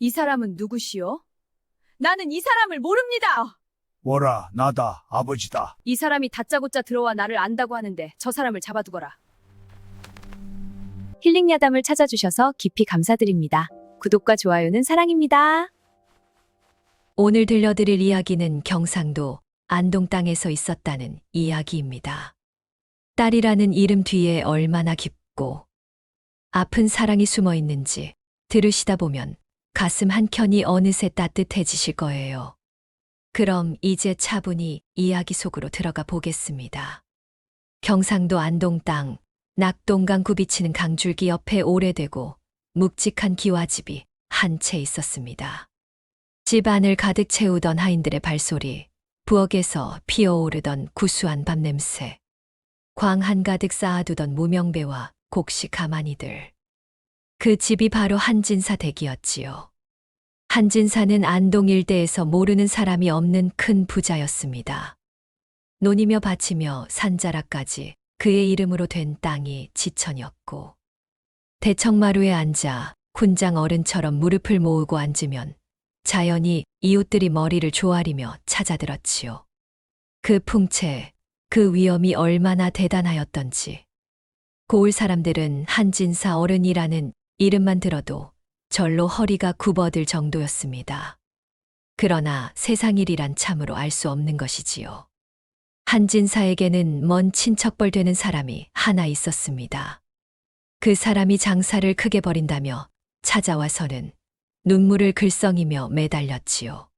이 사람은 누구시오? 나는 이 사람을 모릅니다. 뭐라, 나다, 아버지다. 이 사람이 다짜고짜 들어와 나를 안다고 하는데 저 사람을 잡아두거라. 힐링 야담을 찾아주셔서 깊이 감사드립니다. 구독과 좋아요는 사랑입니다. 오늘 들려드릴 이야기는 경상도 안동 땅에서 있었다는 이야기입니다. 딸이라는 이름 뒤에 얼마나 깊고 아픈 사랑이 숨어 있는지 들으시다 보면 가슴 한켠이 어느새 따뜻해지실 거예요. 그럼 이제 차분히 이야기 속으로 들어가 보겠습니다. 경상도 안동 땅, 낙동강 굽이치는 강줄기 옆에 오래되고 묵직한 기와집이 한 채 있었습니다. 집 안을 가득 채우던 하인들의 발소리, 부엌에서 피어오르던 구수한 밥냄새, 광 한가득 쌓아두던 무명배와 곡식 가마니들. 그 집이 바로 한진사 댁이었지요. 한진사는 안동 일대에서 모르는 사람이 없는 큰 부자였습니다. 논이며 밭이며 산자락까지 그의 이름으로 된 땅이 지천이었고, 대청마루에 앉아 훈장 어른처럼 무릎을 모으고 앉으면 자연히 이웃들이 머리를 조아리며 찾아들었지요. 그 풍채, 그 위엄이 얼마나 대단하였던지. 고을 사람들은 한진사 어른이라는 이름만 들어도 절로 허리가 굽어들 정도였습니다. 그러나 세상 일이란 참으로 알 수 없는 것이지요. 한진사에게는 먼 친척벌 되는 사람이 하나 있었습니다. 그 사람이 장사를 크게 벌인다며 찾아와서는 눈물을 글썽이며 매달렸지요.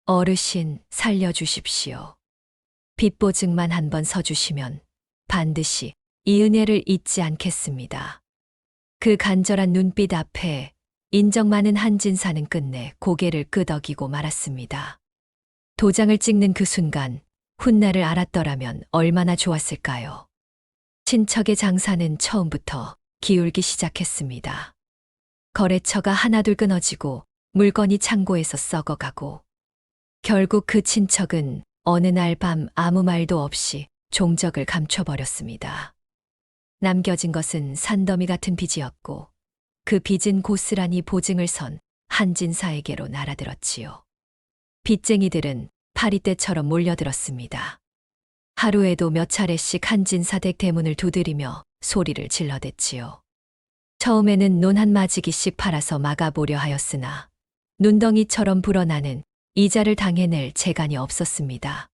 어르신, 살려주십시오. 빚보증만 한번 서주시면 반드시 이 은혜를 잊지 않겠습니다. 그 간절한 눈빛 앞에 인정 많은 한진사는 끝내 고개를 끄덕이고 말았습니다. 도장을 찍는 그 순간 훗날을 알았더라면 얼마나 좋았을까요? 친척의 장사는 처음부터 기울기 시작했습니다. 거래처가 하나둘 끊어지고 물건이 창고에서 썩어가고 결국 그 친척은 어느 날 밤 아무 말도 없이 종적을 감춰버렸습니다. 남겨진 것은 산더미 같은 빚이었고 그 빚은 고스란히 보증을 선 한진사에게로 날아들었지요. 빚쟁이들은 파리떼처럼 몰려들었습니다. 하루에도 몇 차례씩 한진사 댁 대문을 두드리며 소리를 질러댔지요. 처음에는 논 한 마지기씩 팔아서 막아보려 하였으나 눈덩이처럼 불어나는 이자를 당해낼 재간이 없었습니다.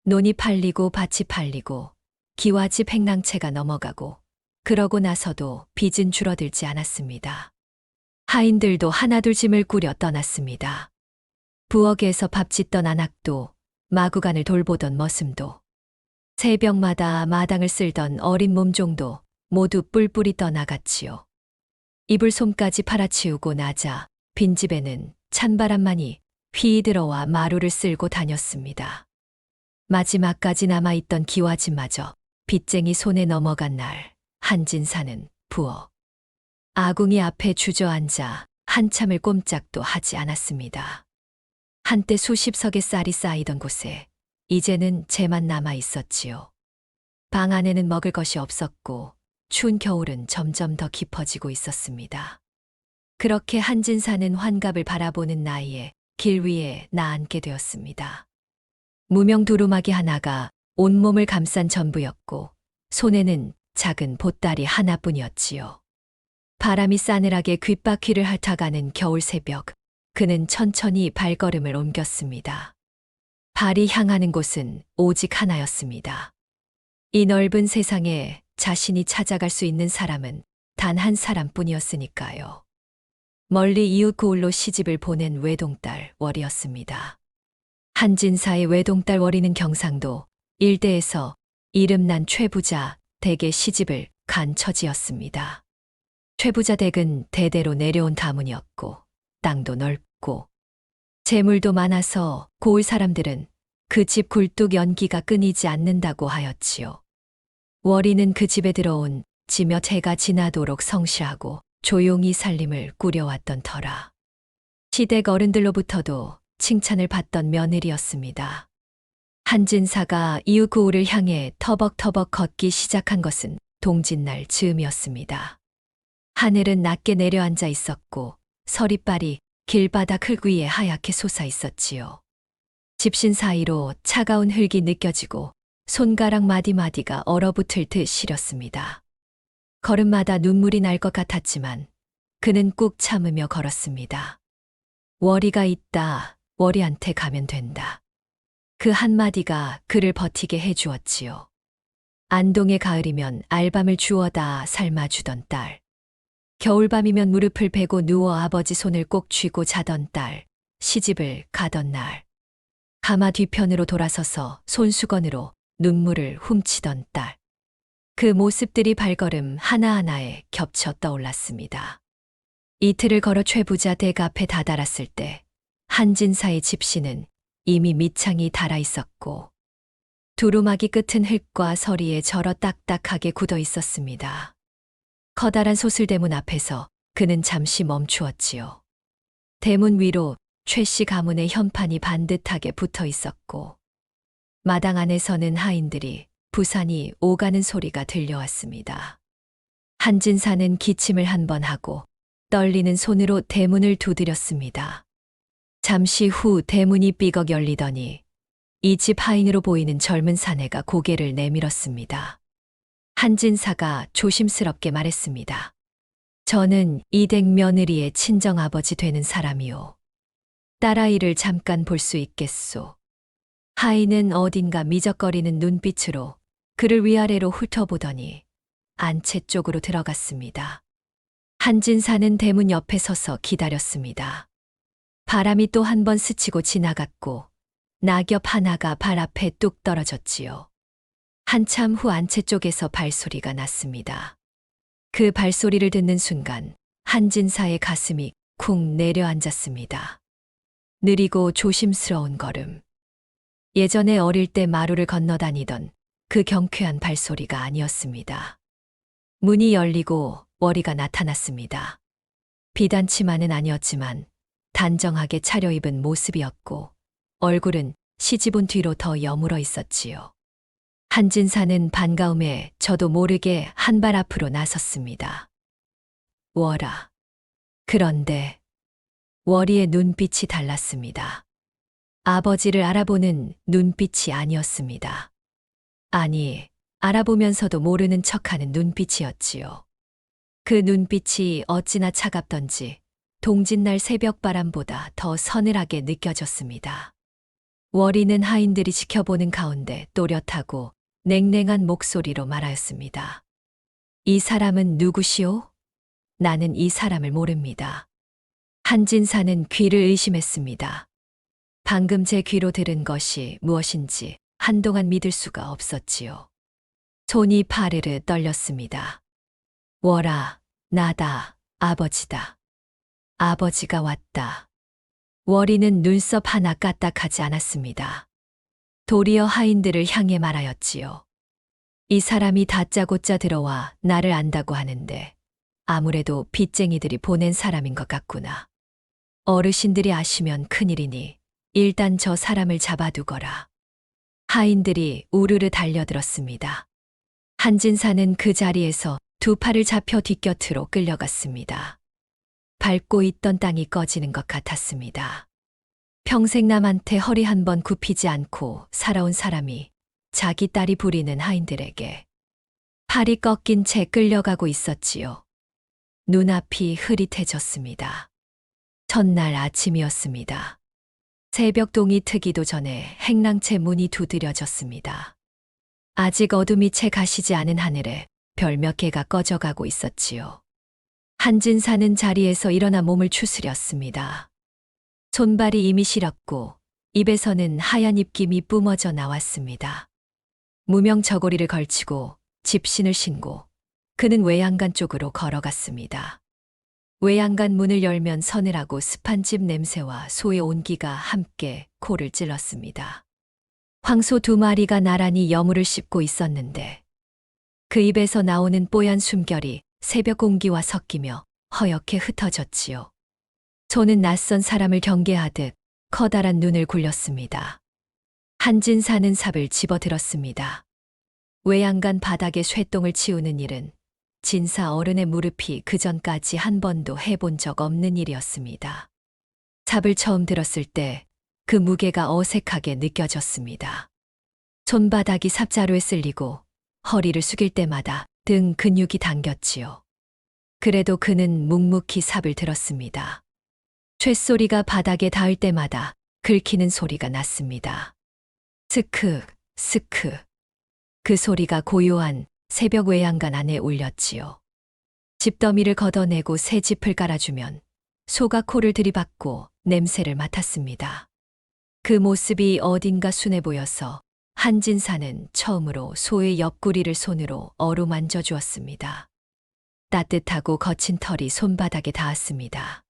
논이 팔리고 밭이 팔리고 기와집 행랑채가 넘어가고 그러고 나서도 빚은 줄어들지 않았습니다. 하인들도 하나둘 짐을 꾸려 떠났습니다. 부엌에서 밥 짓던 안악도 마구간을 돌보던 머슴도 새벽마다 마당을 쓸던 어린 몸종도 모두 뿔뿔이 떠나갔지요. 이불 솜까지 팔아치우고 나자 빈집에는 찬바람만이 휘 들어와 마루를 쓸고 다녔습니다. 마지막까지 남아있던 기와집마저 빚쟁이 손에 넘어간 날 한진사는 부엌 아궁이 앞에 주저앉아 한참을 꼼짝도 하지 않았습니다. 한때 수십 석의 쌀이 쌓이던 곳에 이제는 재만 남아 있었지요. 방 안에는 먹을 것이 없었고 추운 겨울은 점점 더 깊어지고 있었습니다. 그렇게 한진사는 환갑을 바라보는 나이에 길 위에 나앉게 되었습니다. 무명 두루마기 하나가 온몸을 감싼 전부였고 손에는 작은 보따리 하나뿐이었지요. 바람이 싸늘하게 귓바퀴를 핥아가는 겨울 새벽, 그는 천천히 발걸음을 옮겼습니다. 발이 향하는 곳은 오직 하나였습니다. 이 넓은 세상에 자신이 찾아갈 수 있는 사람은 단 한 사람뿐이었으니까요. 멀리 이웃 고을로 시집을 보낸 외동딸 월이었습니다. 한진사의 외동딸 월이는 경상도 일대에서 이름난 최부자 댁의 시집을 간 처지였습니다. 최부자 댁은 대대로 내려온 가문이었고 땅도 넓고 재물도 많아서 고을 사람들은 그 집 굴뚝 연기가 끊이지 않는다고 하였지요. 월이는 그 집에 들어온 지 몇 해가 지나도록 성실하고 조용히 살림을 꾸려왔던 터라 시댁 어른들로부터도 칭찬을 받던 며느리였습니다. 한진사가 이웃 고을을 향해 터벅터벅 걷기 시작한 것은 동짓날 즈음이었습니다. 하늘은 낮게 내려앉아 있었고 서리빨이 길바닥 흙 위에 하얗게 솟아 있었지요. 집신 사이로 차가운 흙이 느껴지고 손가락 마디마디가 얼어붙을 듯 시렸습니다. 걸음마다 눈물이 날 것 같았지만 그는 꾹 참으며 걸었습니다. 월이가 있다. 월이한테 가면 된다. 그 한마디가 그를 버티게 해주었지요. 안동의 가을이면 알밤을 주워다 삶아주던 딸. 겨울밤이면 무릎을 베고 누워 아버지 손을 꼭 쥐고 자던 딸. 시집을 가던 날. 가마 뒤편으로 돌아서서 손수건으로 눈물을 훔치던 딸. 그 모습들이 발걸음 하나하나에 겹쳐 떠올랐습니다. 이틀을 걸어 최부자 댁 앞에 다다랐을 때 한진사의 집시는 이미 밑창이 달아 있었고 두루마기 끝은 흙과 서리에 절어 딱딱하게 굳어 있었습니다. 커다란 소슬대문 앞에서 그는 잠시 멈추었지요. 대문 위로 최씨 가문의 현판이 반듯하게 붙어 있었고 마당 안에서는 하인들이 부산이 오가는 소리가 들려왔습니다. 한진사는 기침을 한 번 하고 떨리는 손으로 대문을 두드렸습니다. 잠시 후 대문이 삐걱 열리더니 이 집 하인으로 보이는 젊은 사내가 고개를 내밀었습니다. 한진사가 조심스럽게 말했습니다. 저는 이 댁 며느리의 친정아버지 되는 사람이오. 딸아이를 잠깐 볼 수 있겠소. 하인은 어딘가 미적거리는 눈빛으로 그를 위아래로 훑어보더니 안채 쪽으로 들어갔습니다. 한진사는 대문 옆에 서서 기다렸습니다. 바람이 또 한 번 스치고 지나갔고 낙엽 하나가 발 앞에 뚝 떨어졌지요. 한참 후 안채 쪽에서 발소리가 났습니다. 그 발소리를 듣는 순간 한진사의 가슴이 쿵 내려앉았습니다. 느리고 조심스러운 걸음. 예전에 어릴 때 마루를 건너다니던 그 경쾌한 발소리가 아니었습니다. 문이 열리고 월이가 나타났습니다. 비단치마는 아니었지만 단정하게 차려입은 모습이었고 얼굴은 시집온 뒤로 더 여물어 있었지요. 한진사는 반가움에 저도 모르게 한 발 앞으로 나섰습니다. 월아. 그런데 월이의 눈빛이 달랐습니다. 아버지를 알아보는 눈빛이 아니었습니다. 아니, 알아보면서도 모르는 척하는 눈빛이었지요. 그 눈빛이 어찌나 차갑던지 동짓날 새벽바람보다 더 서늘하게 느껴졌습니다. 월이는 하인들이 지켜보는 가운데 또렷하고 냉랭한 목소리로 말하였습니다. 이 사람은 누구시오? 나는 이 사람을 모릅니다. 한진사는 귀를 의심했습니다. 방금 제 귀로 들은 것이 무엇인지 한동안 믿을 수가 없었지요. 손이 파르르 떨렸습니다. 월아, 나다, 아버지다. 아버지가 왔다. 월이는 눈썹 하나 까딱하지 않았습니다. 도리어 하인들을 향해 말하였지요. 이 사람이 다짜고짜 들어와 나를 안다고 하는데 아무래도 빚쟁이들이 보낸 사람인 것 같구나. 어르신들이 아시면 큰일이니 일단 저 사람을 잡아두거라. 하인들이 우르르 달려들었습니다. 한진사는 그 자리에서 두 팔을 잡혀 뒷곁으로 끌려갔습니다. 밟고 있던 땅이 꺼지는 것 같았습니다. 평생 남한테 허리 한 번 굽히지 않고 살아온 사람이 자기 딸이 부리는 하인들에게 팔이 꺾인 채 끌려가고 있었지요. 눈앞이 흐릿해졌습니다. 첫날 아침이었습니다. 새벽동이 트기도 전에 행랑채 문이 두드려졌습니다. 아직 어둠이 채 가시지 않은 하늘에 별 몇 개가 꺼져가고 있었지요. 한진사는 자리에서 일어나 몸을 추스렸습니다. 손발이 이미 시렸고 입에서는 하얀 입김이 뿜어져 나왔습니다. 무명 저고리를 걸치고 집신을 신고 그는 외양간 쪽으로 걸어갔습니다. 외양간 문을 열면 서늘하고 습한 집 냄새와 소의 온기가 함께 코를 찔렀습니다. 황소 두 마리가 나란히 여물을 씹고 있었는데 그 입에서 나오는 뽀얀 숨결이 새벽 공기와 섞이며 허옇게 흩어졌지요. 소는 낯선 사람을 경계하듯 커다란 눈을 굴렸습니다. 한진사는 삽을 집어들었습니다. 외양간 바닥에 쇠똥을 치우는 일은 진사 어른의 무릎이 그전까지 한 번도 해본 적 없는 일이었습니다. 삽을 처음 들었을 때 그 무게가 어색하게 느껴졌습니다. 손바닥이 삽자루에 쓸리고 허리를 숙일 때마다 등 근육이 당겼지요. 그래도 그는 묵묵히 삽을 들었습니다. 쇳소리가 바닥에 닿을 때마다 긁히는 소리가 났습니다. 스크, 스크. 그 소리가 고요한 새벽 외양간 안에 울렸지요. 집더미를 걷어내고 새 짚을 깔아주면 소가 코를 들이받고 냄새를 맡았습니다. 그 모습이 어딘가 순해 보여서 한진사는 처음으로 소의 옆구리를 손으로 어루만져 주었습니다. 따뜻하고 거친 털이 손바닥에 닿았습니다.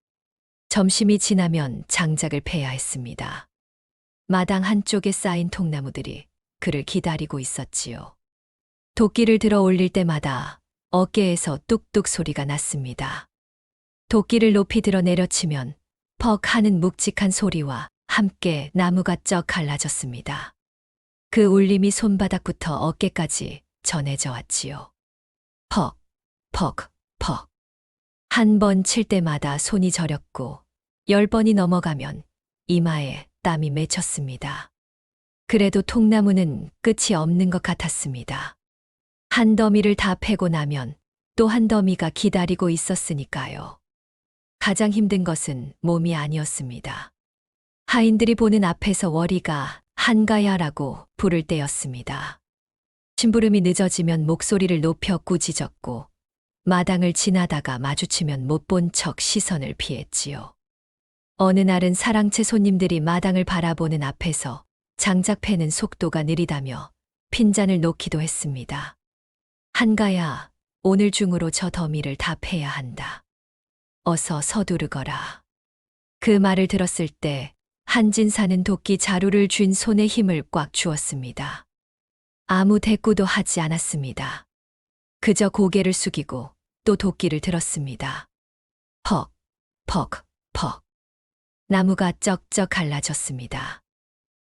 점심이 지나면 장작을 패야 했습니다. 마당 한쪽에 쌓인 통나무들이 그를 기다리고 있었지요. 도끼를 들어 올릴 때마다 어깨에서 뚝뚝 소리가 났습니다. 도끼를 높이 들어 내려치면 퍽 하는 묵직한 소리와 함께 나무가 쩍 갈라졌습니다. 그 울림이 손바닥부터 어깨까지 전해져 왔지요. 퍽, 퍽, 퍽. 한 번 칠 때마다 손이 저렸고 10번이 넘어가면 이마에 땀이 맺혔습니다. 그래도 통나무는 끝이 없는 것 같았습니다. 한 더미를 다 패고 나면 또 한 더미가 기다리고 있었으니까요. 가장 힘든 것은 몸이 아니었습니다. 하인들이 보는 앞에서 월이가 한가야라고 부를 때였습니다. 심부름이 늦어지면 목소리를 높여 꾸짖었고 마당을 지나다가 마주치면 못 본 척 시선을 피했지요. 어느 날은 사랑채 손님들이 마당을 바라보는 앞에서 장작 패는 속도가 느리다며 핀잔을 놓기도 했습니다. 한가야, 오늘 중으로 저 더미를 다 패야 한다. 어서 서두르거라. 그 말을 들었을 때 한진사는 도끼 자루를 쥔 손에 힘을 꽉 주었습니다. 아무 대꾸도 하지 않았습니다. 그저 고개를 숙이고 또 도끼를 들었습니다. 퍽, 퍽, 퍽. 나무가 쩍쩍 갈라졌습니다.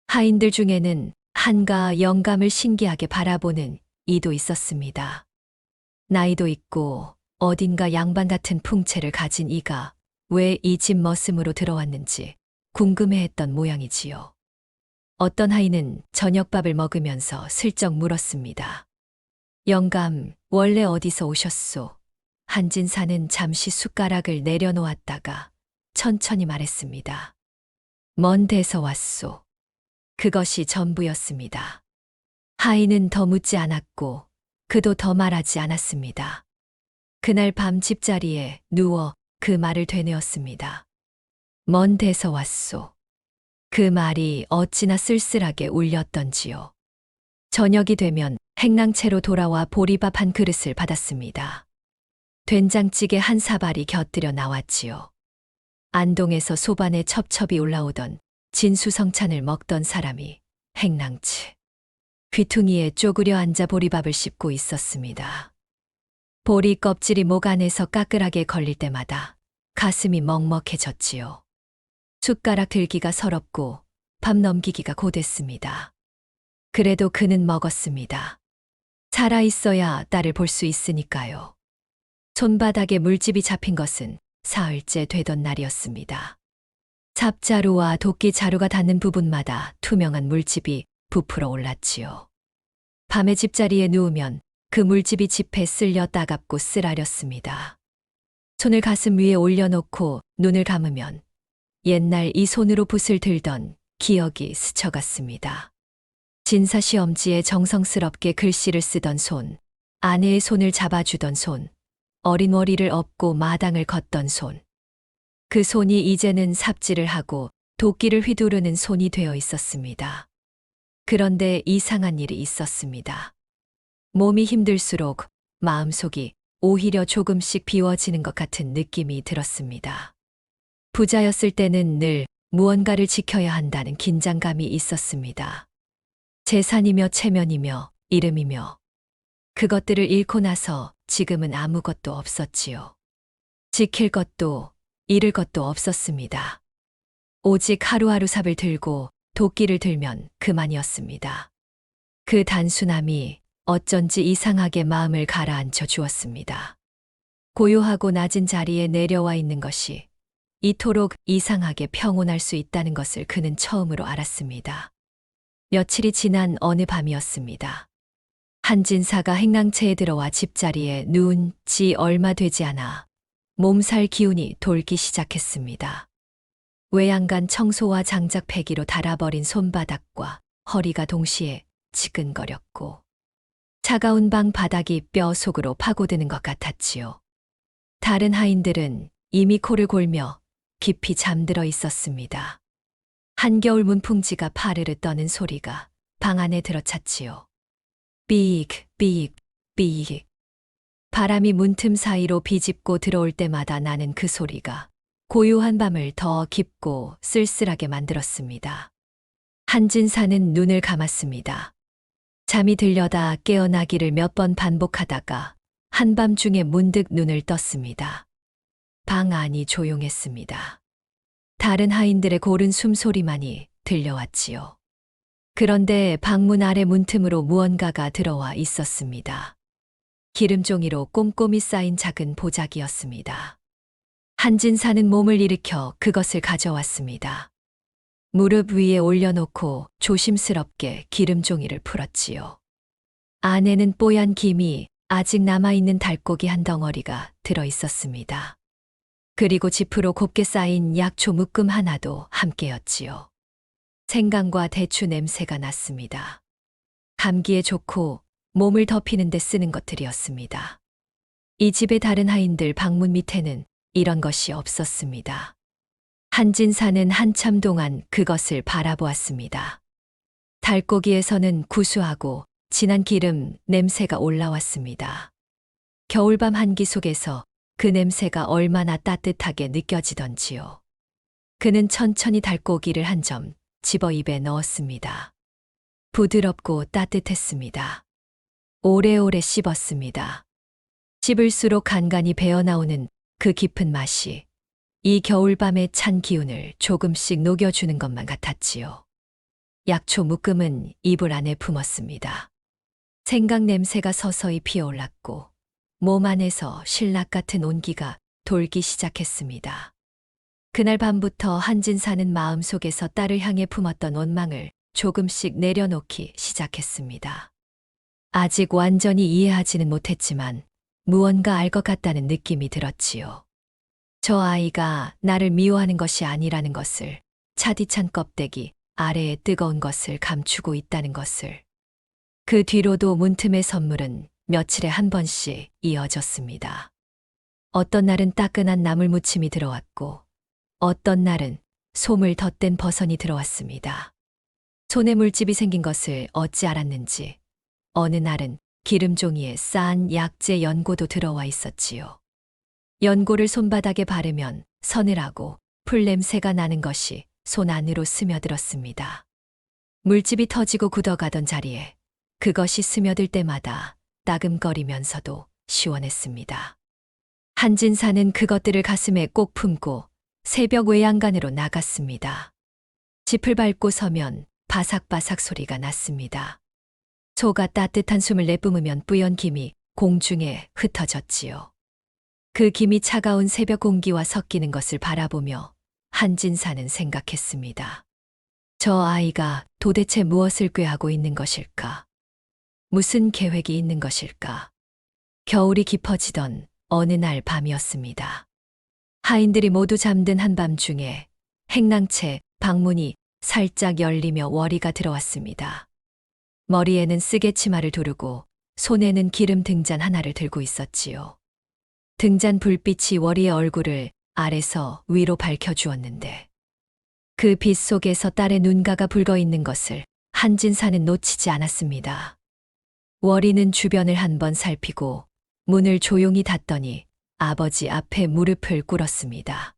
하인들 중에는 한가 영감을 신기하게 바라보는 이도 있었습니다. 나이도 있고 어딘가 양반 같은 풍채를 가진 이가 왜 이 집 머슴으로 들어왔는지 궁금해했던 모양이지요. 어떤 하인은 저녁밥을 먹으면서 슬쩍 물었습니다. 영감, 원래 어디서 오셨소? 한진사는 잠시 숟가락을 내려놓았다가 천천히 말했습니다. 먼 데서 왔소. 그것이 전부였습니다. 하인은 더 묻지 않았고 그도 더 말하지 않았습니다. 그날 밤 집자리에 누워 그 말을 되뇌었습니다. 먼 데서 왔소. 그 말이 어찌나 쓸쓸하게 울렸던지요. 저녁이 되면 행랑채로 돌아와 보리밥 한 그릇을 받았습니다. 된장찌개 한 사발이 곁들여 나왔지요. 안동에서 소반에 첩첩이 올라오던 진수성찬을 먹던 사람이 행랑채. 귀퉁이에 쪼그려 앉아 보리밥을 씹고 있었습니다. 보리 껍질이 목 안에서 까끌하게 걸릴 때마다 가슴이 먹먹해졌지요. 숟가락 들기가 서럽고 밥 넘기기가 고됐습니다. 그래도 그는 먹었습니다. 살아있어야 딸을 볼 수 있으니까요. 손바닥에 물집이 잡힌 것은 사흘째 되던 날이었습니다. 삽자루와 도끼 자루가 닿는 부분마다 투명한 물집이 부풀어 올랐지요. 밤에 집자리에 누우면 그 물집이 짚에 쓸려 따갑고 쓰라렸습니다. 손을 가슴 위에 올려놓고 눈을 감으면 옛날 이 손으로 붓을 들던 기억이 스쳐갔습니다. 진사 시험지에 정성스럽게 글씨를 쓰던 손, 아내의 손을 잡아주던 손, 어린 월이를 업고 마당을 걷던 손. 그 손이 이제는 삽질을 하고 도끼를 휘두르는 손이 되어 있었습니다. 그런데 이상한 일이 있었습니다. 몸이 힘들수록 마음속이 오히려 조금씩 비워지는 것 같은 느낌이 들었습니다. 부자였을 때는 늘 무언가를 지켜야 한다는 긴장감이 있었습니다. 재산이며 체면이며 이름이며 그것들을 잃고 나서 지금은 아무것도 없었지요. 지킬 것도 잃을 것도 없었습니다. 오직 하루하루 삽을 들고 도끼를 들면 그만이었습니다. 그 단순함이 어쩐지 이상하게 마음을 가라앉혀 주었습니다. 고요하고 낮은 자리에 내려와 있는 것이 이토록 이상하게 평온할 수 있다는 것을 그는 처음으로 알았습니다. 며칠이 지난 어느 밤이었습니다. 한진사가 행랑채에 들어와 집자리에 누운 지 얼마 되지 않아 몸살 기운이 돌기 시작했습니다. 외양간 청소와 장작 패기로 닳아버린 손바닥과 허리가 동시에 지끈거렸고 차가운 방 바닥이 뼈 속으로 파고드는 것 같았지요. 다른 하인들은 이미 코를 골며 깊이 잠들어 있었습니다. 한겨울 문풍지가 파르르 떠는 소리가 방 안에 들어찼지요. 삐익, 삐익, 삐익. 바람이 문틈 사이로 비집고 들어올 때마다 나는 그 소리가 고요한 밤을 더 깊고 쓸쓸하게 만들었습니다. 한진사는 눈을 감았습니다. 잠이 들려다 깨어나기를 몇 번 반복하다가 한밤중에 문득 눈을 떴습니다. 방 안이 조용했습니다. 다른 하인들의 고른 숨소리만이 들려왔지요. 그런데 방문 아래 문틈으로 무언가가 들어와 있었습니다. 기름종이로 꼼꼼히 쌓인 작은 보자기였습니다. 한진사는 몸을 일으켜 그것을 가져왔습니다. 무릎 위에 올려놓고 조심스럽게 기름종이를 풀었지요. 안에는 뽀얀 김이 아직 남아있는 달고기 한 덩어리가 들어 있었습니다. 그리고 지프로 곱게 쌓인 약초 묶음 하나도 함께였지요. 생강과 대추 냄새가 났습니다. 감기에 좋고 몸을 덮이는 데 쓰는 것들이었습니다. 이 집의 다른 하인들 방문 밑에는 이런 것이 없었습니다. 한진사는 한참 동안 그것을 바라보았습니다. 달고기에서는 구수하고 진한 기름 냄새가 올라왔습니다. 겨울밤 한기 속에서 그 냄새가 얼마나 따뜻하게 느껴지던지요. 그는 천천히 달고기를 한 점 집어 입에 넣었습니다. 부드럽고 따뜻했습니다. 오래오래 씹었습니다. 씹을수록 간간이 배어나오는 그 깊은 맛이 이 겨울밤의 찬 기운을 조금씩 녹여주는 것만 같았지요. 약초 묶음은 이불 안에 품었습니다. 생강 냄새가 서서히 피어올랐고 몸 안에서 신락 같은 온기가 돌기 시작했습니다. 그날 밤부터 한진사는 마음속에서 딸을 향해 품었던 원망을 조금씩 내려놓기 시작했습니다. 아직 완전히 이해하지는 못했지만 무언가 알 것 같다는 느낌이 들었지요. 저 아이가 나를 미워하는 것이 아니라는 것을, 차디찬 껍데기 아래에 뜨거운 것을 감추고 있다는 것을. 그 뒤로도 문틈의 선물은 며칠에 한 번씩 이어졌습니다. 어떤 날은 따끈한 나물 무침이 들어왔고 어떤 날은 솜을 덧댄 버선이 들어왔습니다. 손에 물집이 생긴 것을 어찌 알았는지 어느 날은 기름종이에 쌓은 약재 연고도 들어와 있었지요. 연고를 손바닥에 바르면 서늘하고 풀냄새가 나는 것이 손 안으로 스며들었습니다. 물집이 터지고 굳어가던 자리에 그것이 스며들 때마다 따금거리면서도 시원했습니다. 한진사는 그것들을 가슴에 꼭 품고 새벽 외양간으로 나갔습니다. 짚을 밟고 서면 바삭바삭 소리가 났습니다. 소가 따뜻한 숨을 내뿜으면 뿌연 김이 공중에 흩어졌지요. 그 김이 차가운 새벽 공기와 섞이는 것을 바라보며 한진사는 생각했습니다. 저 아이가 도대체 무엇을 꾀하고 있는 것일까? 무슨 계획이 있는 것일까? 겨울이 깊어지던 어느 날 밤이었습니다. 하인들이 모두 잠든 한밤중에 행랑채 방문이 살짝 열리며 월이가 들어왔습니다. 머리에는 쓰개 치마를 두르고 손에는 기름 등잔 하나를 들고 있었지요. 등잔 불빛이 월이의 얼굴을 아래서 위로 밝혀주었는데 그 빛 속에서 딸의 눈가가 붉어 있는 것을 한진사는 놓치지 않았습니다. 월이는 주변을 한번 살피고 문을 조용히 닫더니 아버지 앞에 무릎을 꿇었습니다.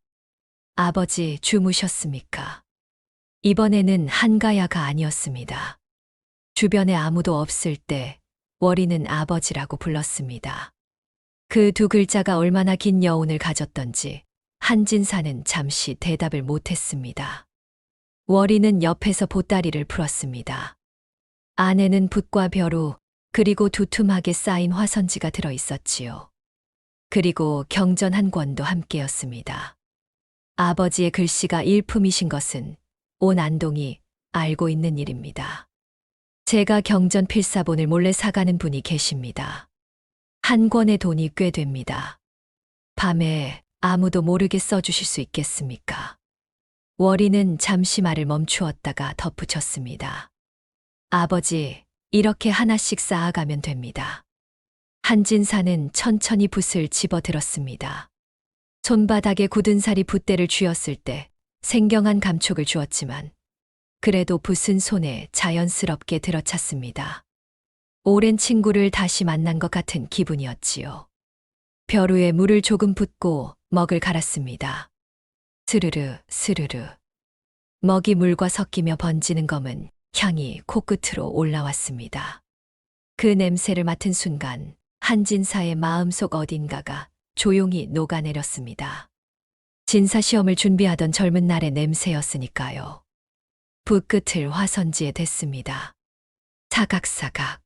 아버지 주무셨습니까? 이번에는 한가야가 아니었습니다. 주변에 아무도 없을 때 월이는 아버지라고 불렀습니다. 그 두 글자가 얼마나 긴 여운을 가졌던지 한진사는 잠시 대답을 못했습니다. 월이는 옆에서 보따리를 풀었습니다. 안에는 붓과 벼루 그리고 두툼하게 쌓인 화선지가 들어 있었지요. 그리고 경전 한 권도 함께였습니다. 아버지의 글씨가 일품이신 것은 온 안동이 알고 있는 일입니다. 제가 경전 필사본을 몰래 사가는 분이 계십니다. 한 권의 돈이 꽤 됩니다. 밤에 아무도 모르게 써주실 수 있겠습니까? 월이는 잠시 말을 멈추었다가 덧붙였습니다. 아버지, 이렇게 하나씩 쌓아가면 됩니다. 한진사는 천천히 붓을 집어들었습니다. 손바닥에 굳은 살이 붓대를 쥐었을 때 생경한 감촉을 주었지만 그래도 붓은 손에 자연스럽게 들어찼습니다. 오랜 친구를 다시 만난 것 같은 기분이었지요. 벼루에 물을 조금 붓고 먹을 갈았습니다. 스르르 스르르. 먹이 물과 섞이며 번지는 검은 향이 코끝으로 올라왔습니다. 그 냄새를 맡은 순간 한진사의 마음속 어딘가가 조용히 녹아내렸습니다. 진사시험을 준비하던 젊은 날의 냄새였으니까요. 붓끝을 화선지에 댔습니다. 사각사각.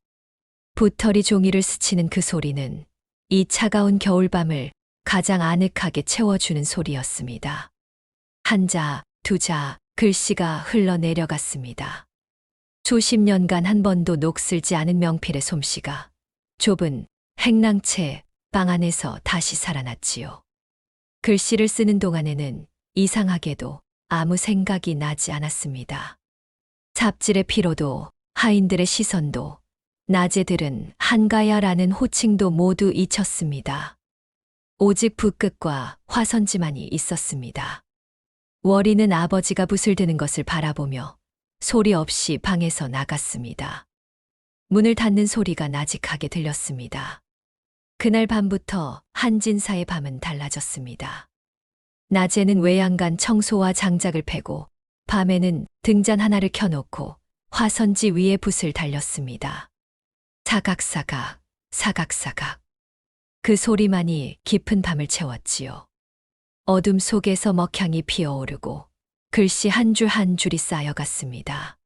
붓털이 종이를 스치는 그 소리는 이 차가운 겨울밤을 가장 아늑하게 채워주는 소리였습니다. 한자, 두자, 글씨가 흘러내려갔습니다. 수십 년간 한 번도 녹슬지 않은 명필의 솜씨가 좁은 행랑채 방 안에서 다시 살아났지요. 글씨를 쓰는 동안에는 이상하게도 아무 생각이 나지 않았습니다. 삽질의 피로도, 하인들의 시선도, 낮에 들은 한가야라는 호칭도 모두 잊혔습니다. 오직 붓끝과 화선지만이 있었습니다. 월이는 아버지가 붓을 드는 것을 바라보며 소리 없이 방에서 나갔습니다. 문을 닫는 소리가 나직하게 들렸습니다. 그날 밤부터 한진사의 밤은 달라졌습니다. 낮에는 외양간 청소와 장작을 패고 밤에는 등잔 하나를 켜놓고 화선지 위에 붓을 달렸습니다. 사각사각, 사각사각. 그 소리만이 깊은 밤을 채웠지요. 어둠 속에서 먹향이 피어오르고 글씨 한 줄 한 줄이 쌓여갔습니다.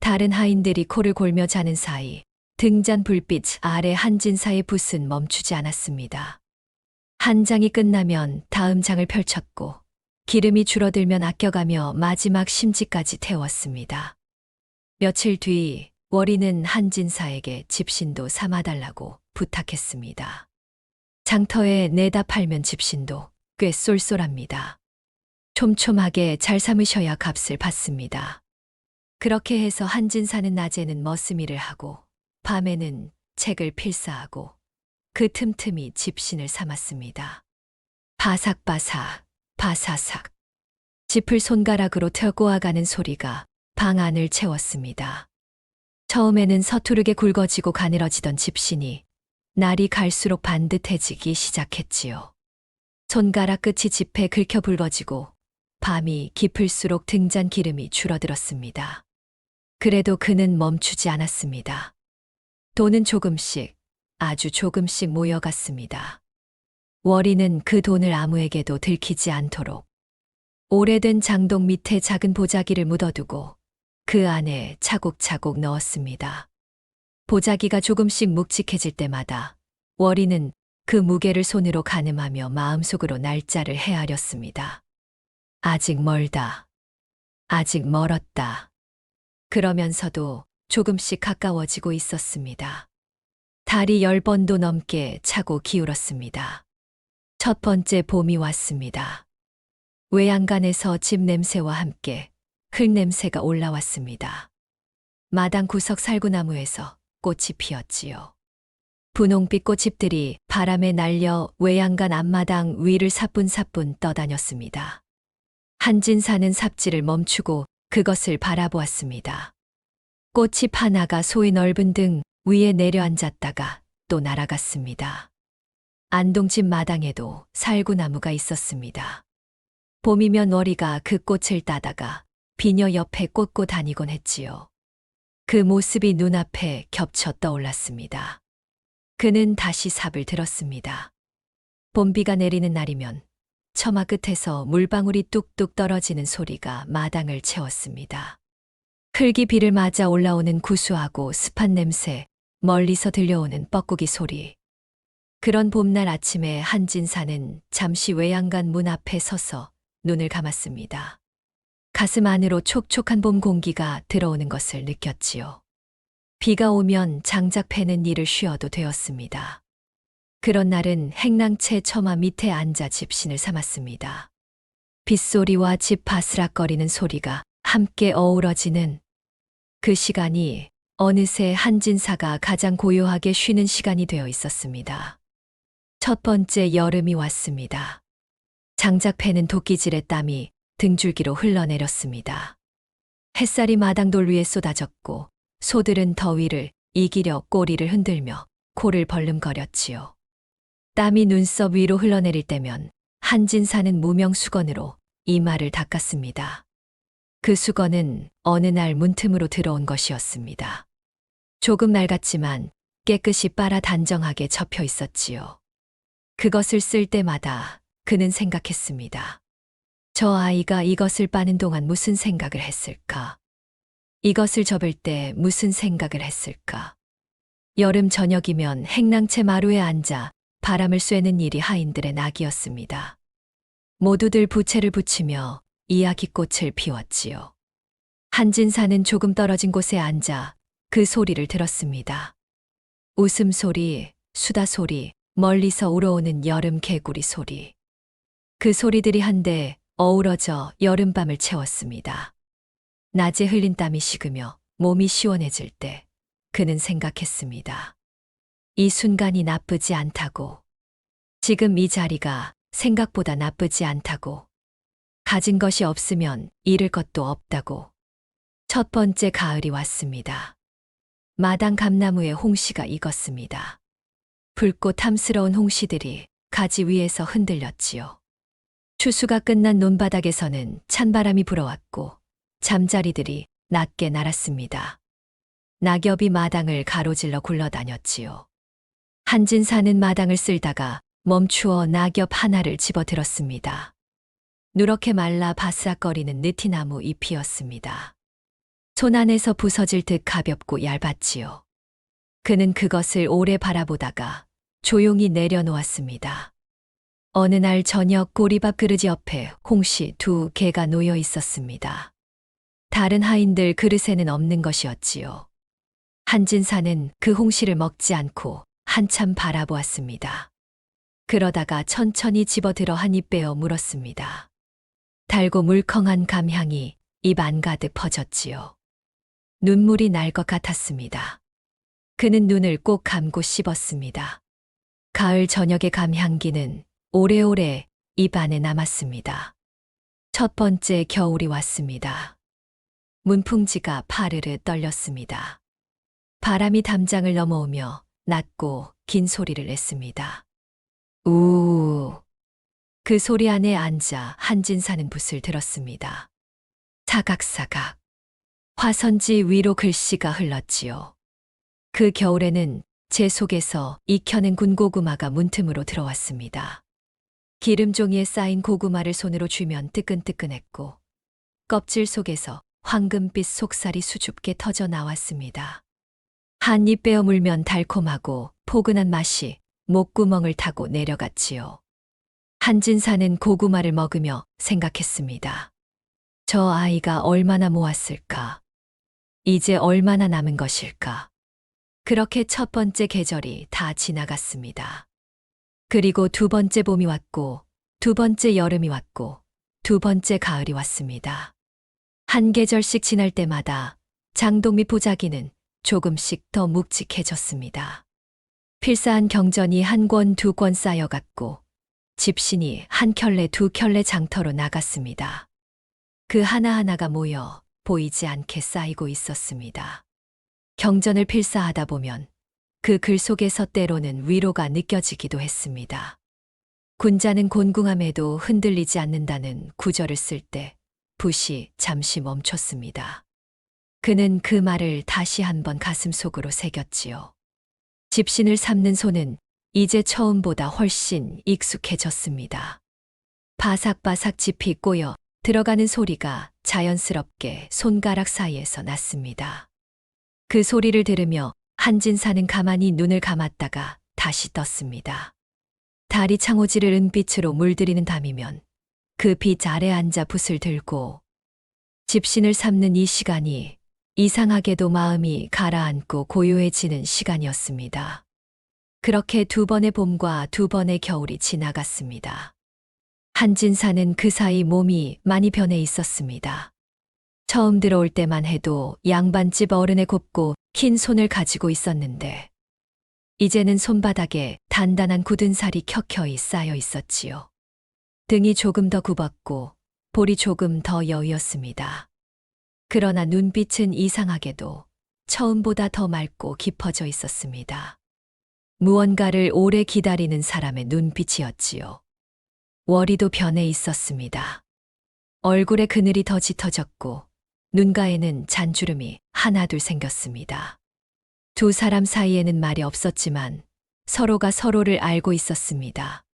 다른 하인들이 코를 골며 자는 사이 등잔 불빛 아래 한진사의 붓은 멈추지 않았습니다. 한 장이 끝나면 다음 장을 펼쳤고 기름이 줄어들면 아껴가며 마지막 심지까지 태웠습니다. 며칠 뒤 월이는 한진사에게 집신도 삼아달라고 부탁했습니다. 장터에 내다 팔면 집신도 꽤 쏠쏠합니다. 촘촘하게 잘 삼으셔야 값을 받습니다. 그렇게 해서 한진사는 낮에는 머스미를 하고 밤에는 책을 필사하고 그 틈틈이 집신을 삼았습니다. 바삭바삭, 바사삭. 짚을 손가락으로 터 꼬아가는 소리가 방 안을 채웠습니다. 처음에는 서투르게 굵어지고 가늘어지던 집신이 날이 갈수록 반듯해지기 시작했지요. 손가락 끝이 짚에 긁혀 붉어지고 밤이 깊을수록 등잔 기름이 줄어들었습니다. 그래도 그는 멈추지 않았습니다. 돈은 조금씩, 아주 조금씩 모여갔습니다. 월이는 그 돈을 아무에게도 들키지 않도록 오래된 장독 밑에 작은 보자기를 묻어두고 그 안에 차곡차곡 넣었습니다. 보자기가 조금씩 묵직해질 때마다 월이는 그 무게를 손으로 가늠하며 마음속으로 날짜를 헤아렸습니다. 아직 멀다. 아직 멀었다. 그러면서도 조금씩 가까워지고 있었습니다. 달이 10번도 넘게 차고 기울었습니다. 첫 번째 봄이 왔습니다. 외양간에서 집 냄새와 함께 흙 냄새가 올라왔습니다. 마당 구석 살구나무에서 꽃이 피었지요. 분홍빛 꽃잎들이 바람에 날려 외양간 앞마당 위를 사뿐사뿐 떠다녔습니다. 한진사는 삽질을 멈추고 그것을 바라보았습니다. 꽃잎 하나가 소의 넓은 등 위에 내려앉았다가 또 날아갔습니다. 안동집 마당에도 살구나무가 있었습니다. 봄이면 월이가 그 꽃을 따다가 비녀 옆에 꽂고 다니곤 했지요. 그 모습이 눈앞에 겹쳐 떠올랐습니다. 그는 다시 삽을 들었습니다. 봄비가 내리는 날이면 처마 끝에서 물방울이 뚝뚝 떨어지는 소리가 마당을 채웠습니다. 흙이 비를 맞아 올라오는 구수하고 습한 냄새, 멀리서 들려오는 뻐꾸기 소리. 그런 봄날 아침에 한진사는 잠시 외양간 문 앞에 서서 눈을 감았습니다. 가슴 안으로 촉촉한 봄 공기가 들어오는 것을 느꼈지요. 비가 오면 장작 패는 일을 쉬어도 되었습니다. 그런 날은 행랑채 처마 밑에 앉아 집신을 삼았습니다. 빗소리와 집 바스락거리는 소리가 함께 어우러지는 그 시간이 어느새 한진사가 가장 고요하게 쉬는 시간이 되어 있었습니다. 첫 번째 여름이 왔습니다. 장작 패는 도끼질의 땀이 등줄기로 흘러내렸습니다. 햇살이 마당돌 위에 쏟아졌고 소들은 더위를 이기려 꼬리를 흔들며 코를 벌름거렸지요. 땀이 눈썹 위로 흘러내릴 때면 한진사는 무명 수건으로 이마를 닦았습니다. 그 수건은 어느 날 문틈으로 들어온 것이었습니다. 조금 낡았지만 깨끗이 빨아 단정하게 접혀 있었지요. 그것을 쓸 때마다 그는 생각했습니다. 저 아이가 이것을 빠는 동안 무슨 생각을 했을까? 이것을 접을 때 무슨 생각을 했을까? 여름 저녁이면 행랑채 마루에 앉아 바람을 쐬는 일이 하인들의 낙이었습니다. 모두들 부채를 붙이며 이야기꽃을 피웠지요. 한진사는 조금 떨어진 곳에 앉아 그 소리를 들었습니다. 웃음소리, 수다소리, 멀리서 우러오는 여름 개구리 소리. 그 소리들이 한데 어우러져 여름밤을 채웠습니다. 낮에 흘린 땀이 식으며 몸이 시원해질 때 그는 생각했습니다. 이 순간이 나쁘지 않다고. 지금 이 자리가 생각보다 나쁘지 않다고. 가진 것이 없으면 잃을 것도 없다고. 첫 번째 가을이 왔습니다. 마당 감나무에 홍시가 익었습니다. 붉고 탐스러운 홍시들이 가지 위에서 흔들렸지요. 추수가 끝난 논바닥에서는 찬바람이 불어왔고 잠자리들이 낮게 날았습니다. 낙엽이 마당을 가로질러 굴러다녔지요. 한진사는 마당을 쓸다가 멈추어 낙엽 하나를 집어들었습니다. 누렇게 말라 바스락거리는 느티나무 잎이었습니다. 손 안에서 부서질 듯 가볍고 얇았지요. 그는 그것을 오래 바라보다가 조용히 내려놓았습니다. 어느 날 저녁 고리밥 그릇 옆에 홍시 2개가 놓여 있었습니다. 다른 하인들 그릇에는 없는 것이었지요. 한진사는 그 홍시를 먹지 않고 한참 바라보았습니다. 그러다가 천천히 집어들어 한 입 빼어 물었습니다. 달고 물컹한 감향이 입 안가득 퍼졌지요. 눈물이 날 것 같았습니다. 그는 눈을 꼭 감고 씹었습니다. 가을 저녁의 감향기는 오래오래 입 안에 남았습니다. 첫 번째 겨울이 왔습니다. 문풍지가 파르르 떨렸습니다. 바람이 담장을 넘어오며 낮고 긴 소리를 냈습니다. 우우. 그 소리 안에 앉아 한진사는 붓을 들었습니다. 사각사각. 화선지 위로 글씨가 흘렀지요. 그 겨울에는 제 속에서 익혀낸 군고구마가 문틈으로 들어왔습니다. 기름종이에 쌓인 고구마를 손으로 쥐면 뜨끈뜨끈했고 껍질 속에서 황금빛 속살이 수줍게 터져 나왔습니다. 한 입 빼어 물면 달콤하고 포근한 맛이 목구멍을 타고 내려갔지요. 한진사는 고구마를 먹으며 생각했습니다. 저 아이가 얼마나 모았을까? 이제 얼마나 남은 것일까? 그렇게 첫 번째 계절이 다 지나갔습니다. 그리고 두 번째 봄이 왔고, 두 번째 여름이 왔고, 두 번째 가을이 왔습니다. 한 계절씩 지날 때마다 장독 및 보자기는 조금씩 더 묵직해졌습니다. 필사한 경전이 한 권, 두 권 쌓여갔고 집신이 한 켤레, 두 켤레 장터로 나갔습니다. 그 하나하나가 모여 보이지 않게 쌓이고 있었습니다. 경전을 필사하다 보면 그 글 속에서 때로는 위로가 느껴지기도 했습니다. 군자는 곤궁함에도 흔들리지 않는다는 구절을 쓸 때 붓이 잠시 멈췄습니다. 그는 그 말을 다시 한번 가슴속으로 새겼지요. 집신을 삼는 손은 이제 처음보다 훨씬 익숙해졌습니다. 바삭바삭 짚이 꼬여 들어가는 소리가 자연스럽게 손가락 사이에서 났습니다. 그 소리를 들으며 한진사는 가만히 눈을 감았다가 다시 떴습니다. 달이 창호지를 은빛으로 물들이는 밤이면 그 빛 아래 앉아 붓을 들고 집신을 삼는 이 시간이 이상하게도 마음이 가라앉고 고요해지는 시간이었습니다. 그렇게 두 번의 봄과 두 번의 겨울이 지나갔습니다. 한진사는 그 사이 몸이 많이 변해 있었습니다. 처음 들어올 때만 해도 양반집 어른의 곱고 긴 손을 가지고 있었는데 이제는 손바닥에 단단한 굳은 살이 켜켜이 쌓여 있었지요. 등이 조금 더 굽었고 볼이 조금 더 여위었습니다. 그러나 눈빛은 이상하게도 처음보다 더 맑고 깊어져 있었습니다. 무언가를 오래 기다리는 사람의 눈빛이었지요. 월이도 변해 있었습니다. 얼굴의 그늘이 더 짙어졌고 눈가에는 잔주름이 하나둘 생겼습니다. 두 사람 사이에는 말이 없었지만 서로가 서로를 알고 있었습니다.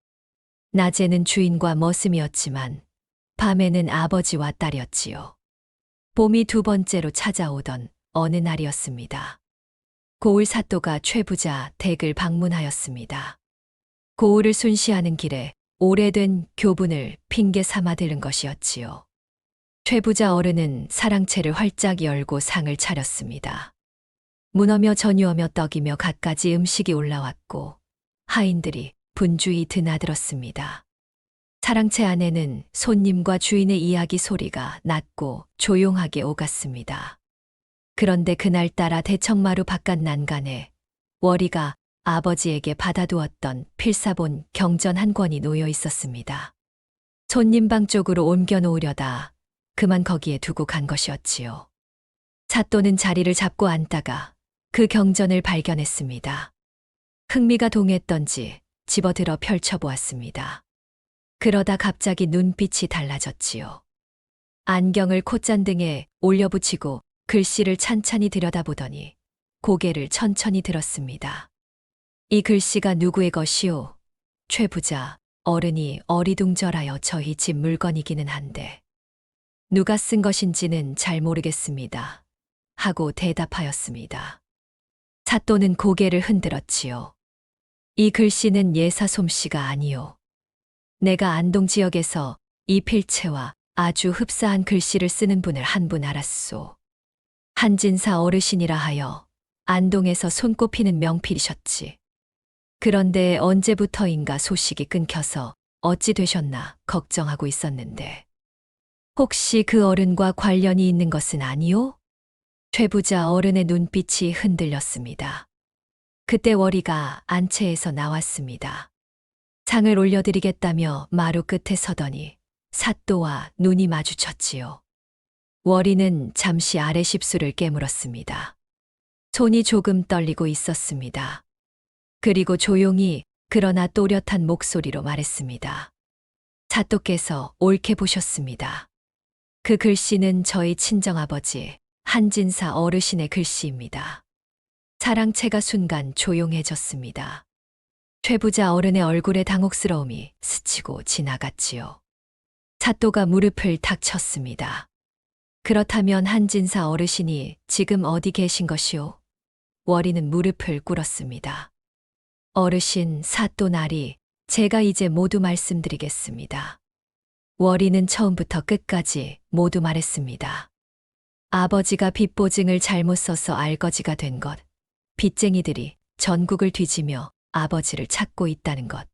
낮에는 주인과 머슴이었지만 밤에는 아버지와 딸이었지요. 봄이 두 번째로 찾아오던 어느 날이었습니다. 고을 사또가 최부자 댁을 방문하였습니다. 고을을 순시하는 길에 오래된 교분을 핑계 삼아 들은 것이었지요. 최부자 어른은 사랑채를 활짝 열고 상을 차렸습니다. 문어며 전유어며 떡이며 갖가지 음식이 올라왔고 하인들이 분주히 드나들었습니다. 사랑채 안에는 손님과 주인의 이야기 소리가 낮고 조용하게 오갔습니다. 그런데 그날따라 대청마루 바깥 난간에 월이가 아버지에게 받아두었던 필사본 경전 한 권이 놓여 있었습니다. 손님방 쪽으로 옮겨 놓으려다 그만 거기에 두고 간 것이었지요. 사또는 자리를 잡고 앉다가 그 경전을 발견했습니다. 흥미가 동했던지 집어들어 펼쳐보았습니다. 그러다 갑자기 눈빛이 달라졌지요. 안경을 콧잔등에 올려붙이고 글씨를 찬찬히 들여다보더니 고개를 천천히 들었습니다. 이 글씨가 누구의 것이오? 최부자 어른이 어리둥절하여 저희 집 물건이기는 한데 누가 쓴 것인지는 잘 모르겠습니다. 하고 대답하였습니다. 사또는 고개를 흔들었지요. 이 글씨는 예사 솜씨가 아니오. 내가 안동 지역에서 이 필체와 아주 흡사한 글씨를 쓰는 분을 한 분 알았소. 한진사 어르신이라 하여 안동에서 손꼽히는 명필이셨지. 그런데 언제부터인가 소식이 끊겨서 어찌 되셨나 걱정하고 있었는데 혹시 그 어른과 관련이 있는 것은 아니오? 최부자 어른의 눈빛이 흔들렸습니다. 그때 월이가 안채에서 나왔습니다. 상을 올려드리겠다며 마루 끝에 서더니 사또와 눈이 마주쳤지요. 월이는 잠시 아래 십수를 깨물었습니다. 손이 조금 떨리고 있었습니다. 그리고 조용히 그러나 또렷한 목소리로 말했습니다. 사또께서 옳게 보셨습니다. 그 글씨는 저희 친정아버지 한진사 어르신의 글씨입니다. 사랑채가 순간 조용해졌습니다. 최부자 어른의 얼굴에 당혹스러움이 스치고 지나갔지요. 사또가 무릎을 탁 쳤습니다. 그렇다면 한진사 어르신이 지금 어디 계신 것이오? 월이는 무릎을 꿇었습니다. 어르신 사또 나리, 제가 이제 모두 말씀드리겠습니다. 월이는 처음부터 끝까지 모두 말했습니다. 아버지가 빚보증을 잘못 써서 알거지가 된 것, 빚쟁이들이 전국을 뒤지며 아버지를 찾고 있다는 것,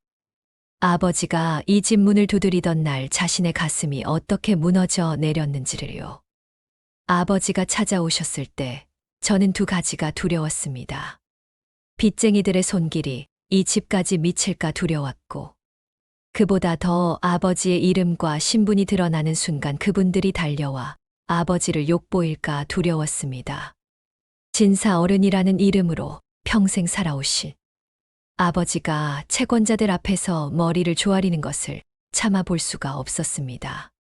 아버지가 이 집 문을 두드리던 날 자신의 가슴이 어떻게 무너져 내렸는지를요. 아버지가 찾아오셨을 때 저는 두 가지가 두려웠습니다. 빚쟁이들의 손길이 이 집까지 미칠까 두려웠고 그보다 더 아버지의 이름과 신분이 드러나는 순간 그분들이 달려와 아버지를 욕보일까 두려웠습니다. 진사 어른이라는 이름으로 평생 살아오신 아버지가 채권자들 앞에서 머리를 조아리는 것을 참아볼 수가 없었습니다.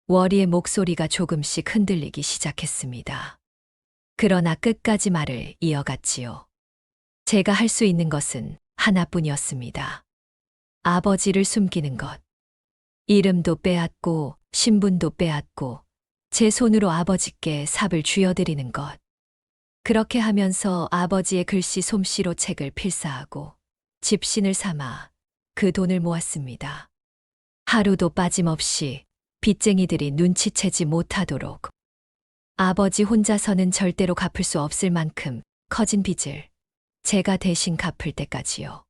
월이의 목소리가 조금씩 흔들리기 시작했습니다. 그러나 끝까지 말을 이어갔지요. 제가 할 수 있는 것은 하나뿐이었습니다. 아버지를 숨기는 것. 이름도 빼앗고 신분도 빼앗고 제 손으로 아버지께 삽을 쥐어드리는 것. 그렇게 하면서 아버지의 글씨 솜씨로 책을 필사하고 집신을 삼아 그 돈을 모았습니다. 하루도 빠짐없이 빚쟁이들이 눈치채지 못하도록. 아버지 혼자서는 절대로 갚을 수 없을 만큼 커진 빚을 제가 대신 갚을 때까지요.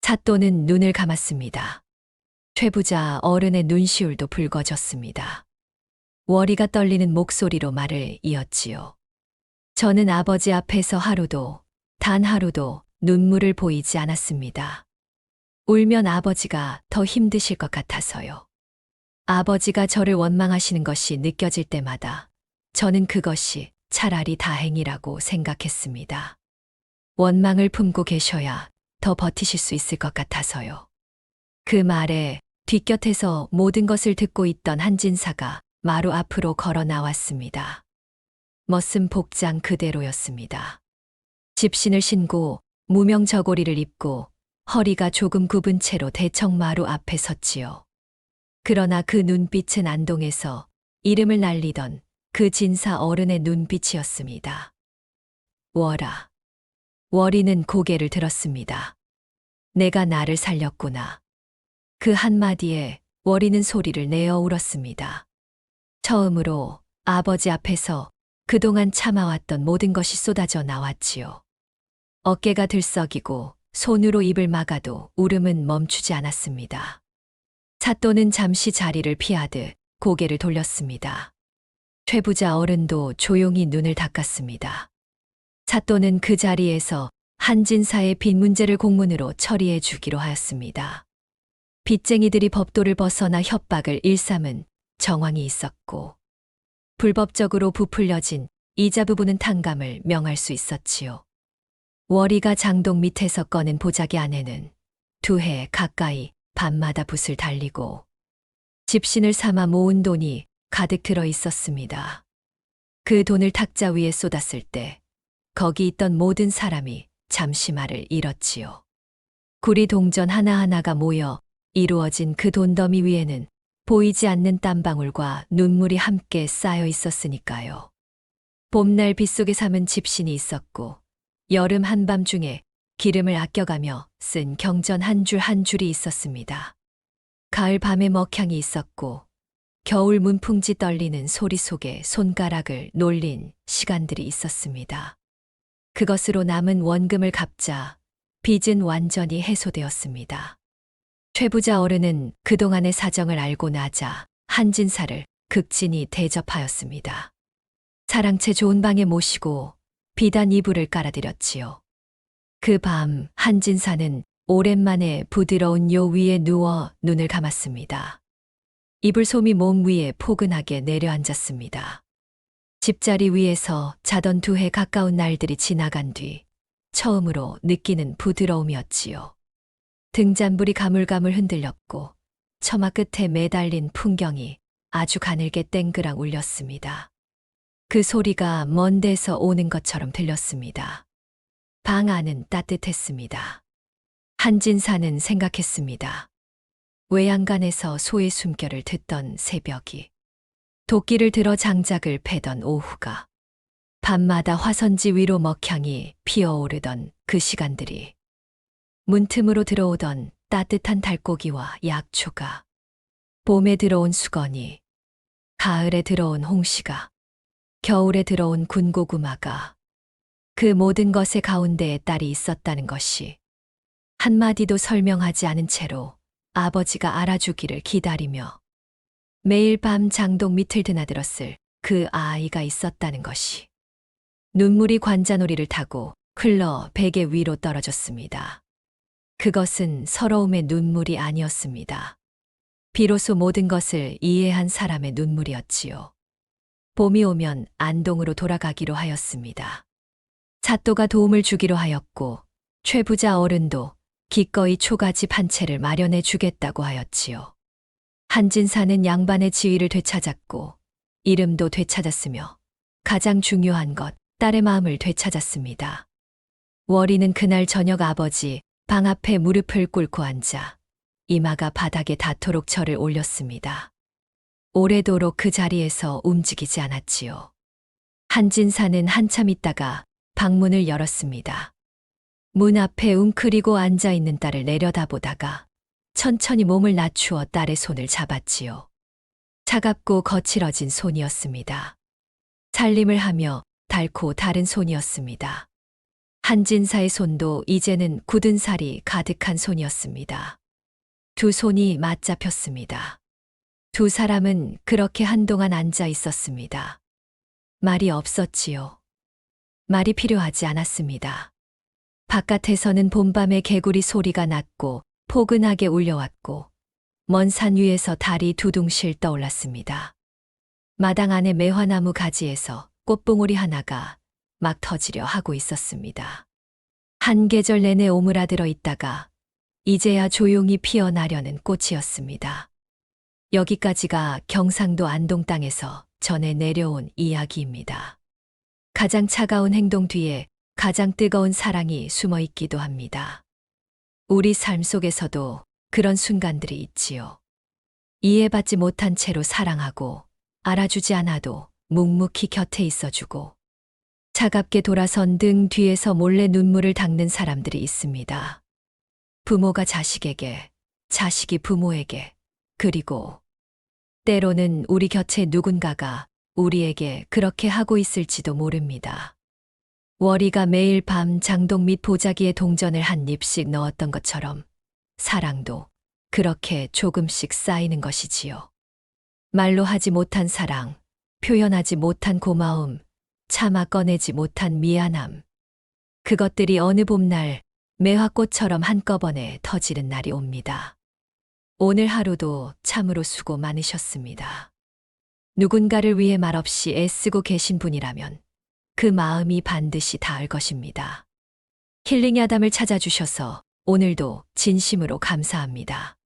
사또는 눈을 감았습니다. 최부자 어른의 눈시울도 붉어졌습니다. 월이가 떨리는 목소리로 말을 이었지요. 저는 아버지 앞에서 하루도, 단 하루도 눈물을 보이지 않았습니다. 울면 아버지가 더 힘드실 것 같아서요. 아버지가 저를 원망하시는 것이 느껴질 때마다 저는 그것이 차라리 다행이라고 생각했습니다. 원망을 품고 계셔야 더 버티실 수 있을 것 같아서요. 그 말에 뒷곁에서 모든 것을 듣고 있던 한진사가 마루 앞으로 걸어 나왔습니다. 멋슨 복장 그대로였습니다. 집신을 신고 무명 저고리를 입고 허리가 조금 굽은 채로 대청마루 앞에 섰지요. 그러나 그 눈빛은 안동에서 이름을 날리던 그 진사 어른의 눈빛이었습니다. 월아. 월이는 고개를 들었습니다. 내가 나를 살렸구나. 그 한마디에 월이는 소리를 내어 울었습니다. 처음으로 아버지 앞에서 그동안 참아왔던 모든 것이 쏟아져 나왔지요. 어깨가 들썩이고 손으로 입을 막아도 울음은 멈추지 않았습니다. 사또는 잠시 자리를 피하듯 고개를 돌렸습니다. 최부자 어른도 조용히 눈을 닦았습니다. 사또는 그 자리에서 한진사의 빚 문제를 공문으로 처리해 주기로 하였습니다. 빚쟁이들이 법도를 벗어나 협박을 일삼은 정황이 있었고 불법적으로 부풀려진 이자 부분은 탕감을 명할 수 있었지요. 월이가 장독 밑에서 꺼낸 보자기 안에는 2해 가까이 밤마다 붓을 달리고 집신을 삼아 모은 돈이 가득 들어 있었습니다. 그 돈을 탁자 위에 쏟았을 때 거기 있던 모든 사람이 잠시 말을 잃었지요. 구리 동전 하나하나가 모여 이루어진 그 돈더미 위에는 보이지 않는 땀방울과 눈물이 함께 쌓여 있었으니까요. 봄날 빗속에 삼은 집신이 있었고 여름 한밤중에 기름을 아껴가며 쓴 경전 한 줄 한 줄이 있었습니다. 가을 밤에 먹향이 있었고 겨울 문풍지 떨리는 소리 속에 손가락을 놀린 시간들이 있었습니다. 그것으로 남은 원금을 갚자 빚은 완전히 해소되었습니다. 최부자 어른은 그동안의 사정을 알고 나자 한진사를 극진히 대접하였습니다. 사랑채 좋은 방에 모시고 비단 이불을 깔아드렸지요. 그 밤 한진사는 오랜만에 부드러운 요 위에 누워 눈을 감았습니다. 이불솜이 몸 위에 포근하게 내려앉았습니다. 집자리 위에서 자던 2해 가까운 날들이 지나간 뒤 처음으로 느끼는 부드러움이었지요. 등잔불이 가물가물 흔들렸고 처마 끝에 매달린 풍경이 아주 가늘게 땡그랑 울렸습니다. 그 소리가 먼 데서 오는 것처럼 들렸습니다. 방 안은 따뜻했습니다. 한진사는 생각했습니다. 외양간에서 소의 숨결을 듣던 새벽이, 도끼를 들어 장작을 패던 오후가, 밤마다 화선지 위로 먹향이 피어오르던 그 시간들이, 문틈으로 들어오던 따뜻한 달고기와 약초가, 봄에 들어온 수건이, 가을에 들어온 홍시가, 겨울에 들어온 군고구마가, 그 모든 것의 가운데에 딸이 있었다는 것이 한마디도 설명하지 않은 채로 아버지가 알아주기를 기다리며 매일 밤 장독 밑을 드나들었을 그 아이가 있었다는 것이 눈물이 관자놀이를 타고 흘러 베개 위로 떨어졌습니다. 그것은 서러움의 눈물이 아니었습니다. 비로소 모든 것을 이해한 사람의 눈물이었지요. 봄이 오면 안동으로 돌아가기로 하였습니다. 사또가 도움을 주기로 하였고 최부자 어른도 기꺼이 초가집 한 채를 마련해 주겠다고 하였지요. 한진사는 양반의 지위를 되찾았고 이름도 되찾았으며 가장 중요한 것, 딸의 마음을 되찾았습니다. 월이는 그날 저녁 아버지 방 앞에 무릎을 꿇고 앉아 이마가 바닥에 닿도록 절을 올렸습니다. 오래도록 그 자리에서 움직이지 않았지요. 한진사는 한참 있다가 방문을 열었습니다. 문 앞에 웅크리고 앉아있는 딸을 내려다보다가 천천히 몸을 낮추어 딸의 손을 잡았지요. 차갑고 거칠어진 손이었습니다. 살림을 하며 닳고 다른 손이었습니다. 한진사의 손도 이제는 굳은 살이 가득한 손이었습니다. 두 손이 맞잡혔습니다. 두 사람은 그렇게 한동안 앉아 있었습니다. 말이 없었지요. 말이 필요하지 않았습니다. 바깥에서는 봄밤의 개구리 소리가 났고 포근하게 울려왔고 먼 산 위에서 달이 두둥실 떠올랐습니다. 마당 안의 매화나무 가지에서 꽃봉오리 하나가 막 터지려 하고 있었습니다. 한 계절 내내 오므라들어 있다가 이제야 조용히 피어나려는 꽃이었습니다. 여기까지가 경상도 안동 땅에서 전해 내려온 이야기입니다. 가장 차가운 행동 뒤에 가장 뜨거운 사랑이 숨어 있기도 합니다. 우리 삶 속에서도 그런 순간들이 있지요. 이해받지 못한 채로 사랑하고 알아주지 않아도 묵묵히 곁에 있어주고 차갑게 돌아선 등 뒤에서 몰래 눈물을 닦는 사람들이 있습니다. 부모가 자식에게, 자식이 부모에게, 그리고 때로는 우리 곁에 누군가가 우리에게 그렇게 하고 있을지도 모릅니다. 월이가 매일 밤 장독 및 보자기에 동전을 한 입씩 넣었던 것처럼 사랑도 그렇게 조금씩 쌓이는 것이지요. 말로 하지 못한 사랑, 표현하지 못한 고마움, 차마 꺼내지 못한 미안함. 그것들이 어느 봄날 매화꽃처럼 한꺼번에 터지는 날이 옵니다. 오늘 하루도 참으로 수고 많으셨습니다. 누군가를 위해 말없이 애쓰고 계신 분이라면 그 마음이 반드시 닿을 것입니다. 힐링 야담을 찾아주셔서 오늘도 진심으로 감사합니다.